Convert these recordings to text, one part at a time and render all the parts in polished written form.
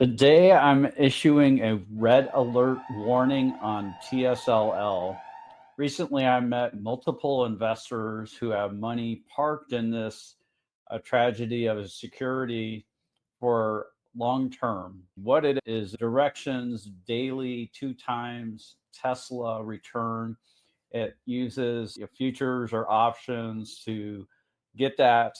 Today, I'm issuing a red alert warning on TSLL. Recently, I met multiple investors who have money parked in this tragedy of a security for long term. What it is directions, daily, 2 times Tesla return. It uses futures or options to get that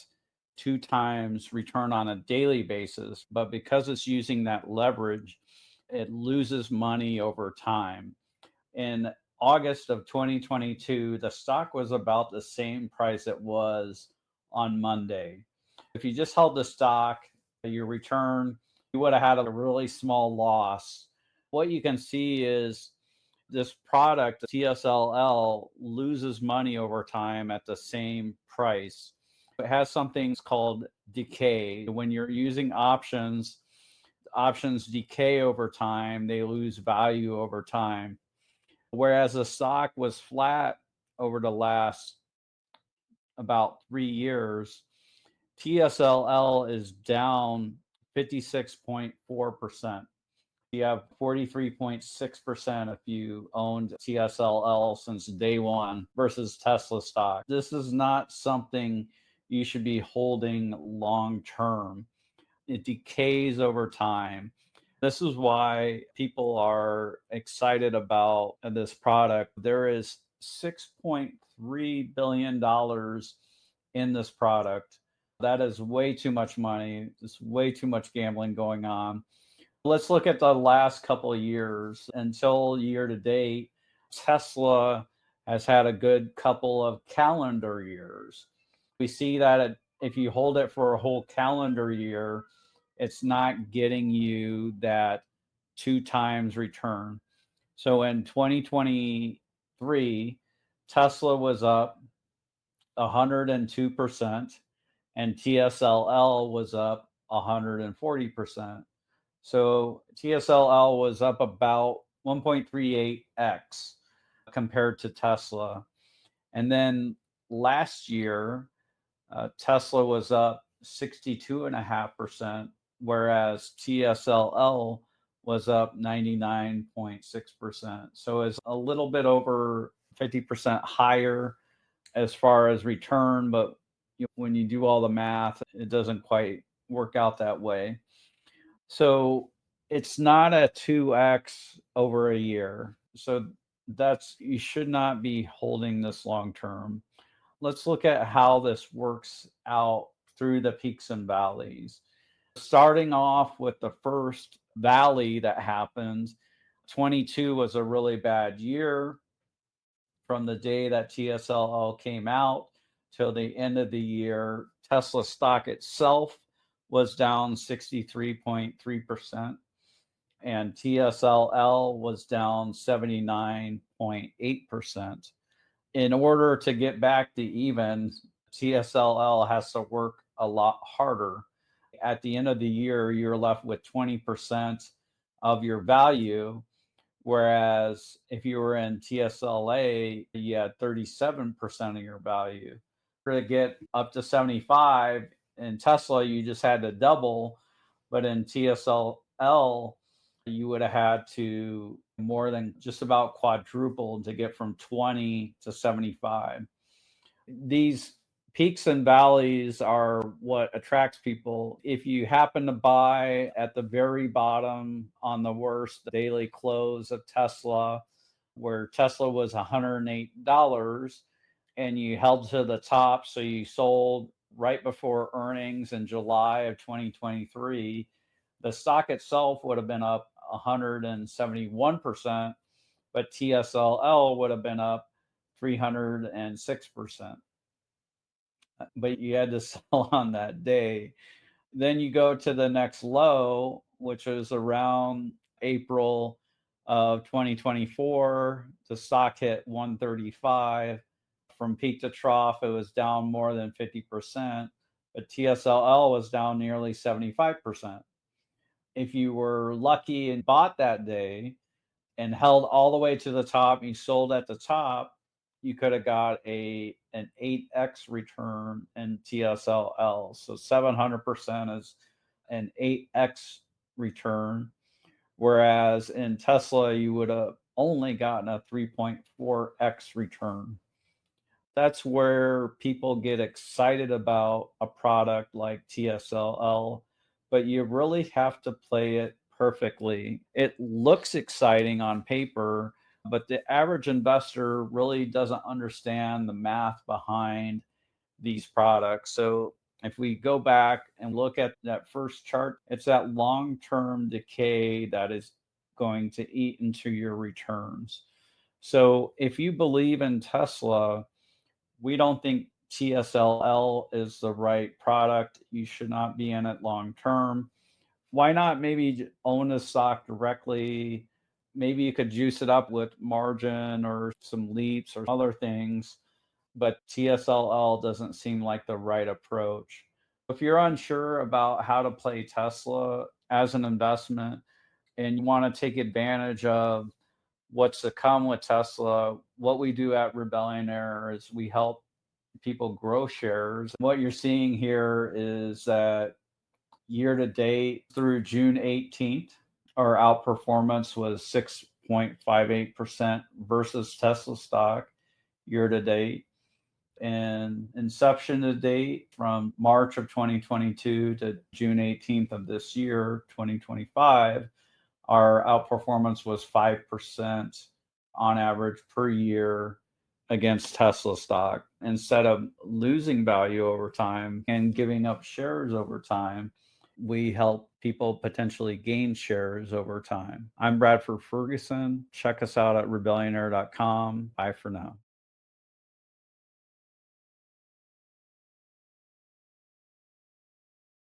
2 times return on a daily basis. But because it's using that leverage, it loses money over time. In August of 2022, the stock was about the same price it was on Monday. If you just held the stock, your return, you would have had a really small loss. What you can see is this product, TSLL, loses money over time at the same price. It has something called decay. When you're using options decay over time, they lose value over time. Whereas the stock was flat over the last about 3 years, TSLL is down 56.4%. You have 43.6% if you owned TSLL since day one versus Tesla stock. This is not something you should be holding long term. It decays over time. This is why people are excited about this product. There is $6.3 billion in this product. That is way too much money. There's way too much gambling going on. Let's look at the last couple of years. Until year to date, Tesla has had a good couple of calendar years. We see that if you hold it for a whole calendar year, it's not getting you that 2 times return. So in 2023, Tesla was up 102% and TSLL was up 140%. So TSLL was up about 1.38x compared to Tesla. And then last year, Tesla was up 62.5%, whereas TSLL was up 99.6%. So it's a little bit over 50% higher as far as return, but when you do all the math, it doesn't quite work out that way. So it's not a 2x over a year. So you should not be holding this long term. Let's look at how this works out through the peaks and valleys. Starting off with the first valley that happened, 22 was a really bad year. From the day that TSLL came out till the end of the year, Tesla stock itself was down 63.3%, and TSLL was down 79.8%. In order to get back to even, TSLL has to work a lot harder. At the end of the year, you're left with 20% of your value, whereas if you were in TSLA, you had 37% of your value. To get up to 75, in Tesla, you just had to double, but in TSLL, you would have had to more than just about quadruple to get from 20 to 75. These peaks and valleys are what attracts people. If you happen to buy at the very bottom on the worst daily close of Tesla, where Tesla was $108, and you held to the top, so you sold right before earnings in July of 2023, the stock itself would have been up 171%, but TSLL would have been up 306%. But you had to sell on that day. Then you go to the next low, which was around April of 2024. The stock hit 135. From peak to trough, it was down more than 50%, but TSLL was down nearly 75%. If you were lucky and bought that day and held all the way to the top, and you sold at the top, you could have got an 8x return in TSLL. So 700% is an 8x return, whereas in Tesla, you would have only gotten a 3.4x return. That's where people get excited about a product like TSLL, but you really have to play it perfectly. It looks exciting on paper, but the average investor really doesn't understand the math behind these products. So if we go back and look at that first chart, it's that long-term decay that is going to eat into your returns. So if you believe in Tesla, we don't think TSLL is the right product. You should not be in it long term. Why not maybe own a stock directly? Maybe you could juice it up with margin or some leaps or other things, but TSLL doesn't seem like the right approach. If you're unsure about how to play Tesla as an investment and you want to take advantage of what's to come with Tesla, what we do at Rebellionaire is we help people grow shares. What you're seeing here is that year to date through June 18th, our outperformance was 6.58% versus Tesla stock year to date. And inception to date from March of 2022 to June 18th of this year, 2025, our outperformance was 5% on average per year against Tesla stock. Instead of losing value over time and giving up shares over time, we help people potentially gain shares over time. I'm Bradford Ferguson. Check us out at rebellionaire.com. Bye for now.